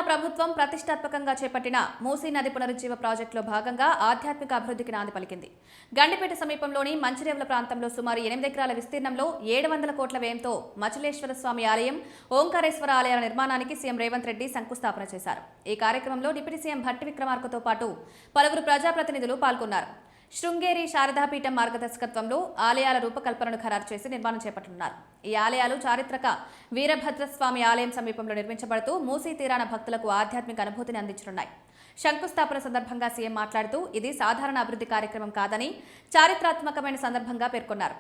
ప్రభుత్వం ప్రతిష్టాత్మకంగా చేపట్టిన మూసీ నది పునరుజ్జీవ ప్రాజెక్టులో భాగంగా ఆధ్యాత్మిక అభివృద్ధికి నాంది పలికింది. గండిపేట సమీపంలోని మంచిరేవుల ప్రాంతంలో సుమారు 8 ఎకరాల విస్తీర్ణంలో 700 కోట్ల వ్యయంతో మచిలేశ్వర స్వామి ఆలయం, ఓంకారేశ్వర ఆలయాల నిర్మాణానికి సీఎం రేవంత్ రెడ్డి శంకుస్థాపన చేశారు. ఈ కార్యక్రమంలో డిప్యూటీ సీఎం భట్టి విక్రమార్కతో పాటు పలువురు ప్రజాప్రతినిధులు పాల్గొన్నారు. శృంగేరి శారదాపీఠం మార్గదర్శకత్వంలో ఆలయాల రూపకల్పనను ఖరారు చేసి నిర్మాణం చేపట్టనున్నారు. ఈ ఆలయాలు చారిత్రక వీరభద్రస్వామి ఆలయం సమీపంలో నిర్మించబడుతూ మూసీ తీరాన భక్తులకు ఆధ్యాత్మిక అనుభూతిని అందించనున్నాయి. శంకుస్థాపన సందర్భంగా సీఎం మాట్లాడుతూ ఇది సాధారణ అభివృద్ధి కార్యక్రమం కాదని చారిత్రాత్మకమైన సందర్భంగా పేర్కొన్నారు.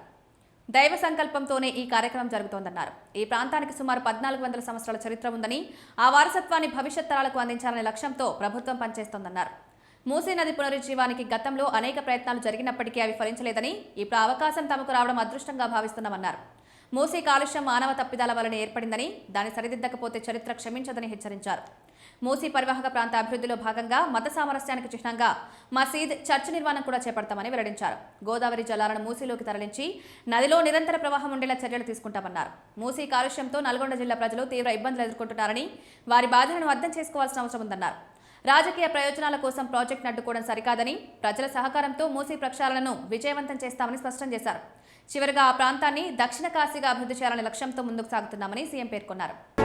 దైవ సంకల్పంతోనే ఈ కార్యక్రమం జరుగుతోందన్నారు. ఈ ప్రాంతానికి సుమారు 1400 సంవత్సరాల చరిత్ర ఉందని, ఆ వారసత్వాన్ని భవిష్యత్ తరాలకు అందించాలనే లక్ష్యంతో ప్రభుత్వం పనిచేస్తోందన్నారు. మూసీ నది పునరుజ్జీవానికి గతంలో అనేక ప్రయత్నాలు జరిగినప్పటికీ అవి ఫలించలేదని, ఇప్పుడు అవకాశం తమకు రావడం అదృష్టంగా భావిస్తున్నామన్నారు. మూసీ కాలుష్యం మానవ తప్పిదాల వలన ఏర్పడిందని, దాన్ని సరిదిద్దకపోతే చరిత్ర క్షమించదని హెచ్చరించారు. మూసీ పరివాహక ప్రాంత అభివృద్ధిలో భాగంగా మత సామరస్యానికి చిహ్నంగా మసీద్, చర్చ్ నిర్మాణం కూడా చేపడతామని వెల్లడించారు. గోదావరి జలాలను మూసీలోకి తరలించి నదిలో నిరంతర ప్రవాహం ఉండేలా చర్యలు తీసుకుంటామన్నారు. మూసీ కాలుష్యంతో నల్గొండ జిల్లా ప్రజలు తీవ్ర ఇబ్బందులు ఎదుర్కొంటున్నారని, వారి బాధలను అర్థం చేసుకోవాల్సిన అవసరం ఉందన్నారు. రాజకీయ ప్రయోజనాల కోసం ప్రాజెక్టును అడ్డుకోవడం సరికాదని, ప్రజల సహకారంతో మూసీ ప్రక్షాళనను విజయవంతం చేస్తామని స్పష్టం చేశారు. చివరిగా ఆ ప్రాంతాన్ని దక్షిణ కాశీగా అభివృద్ధి చేయాలనే లక్ష్యంతో ముందుకు సాగుతున్నామని సీఎం పేర్కొన్నారు.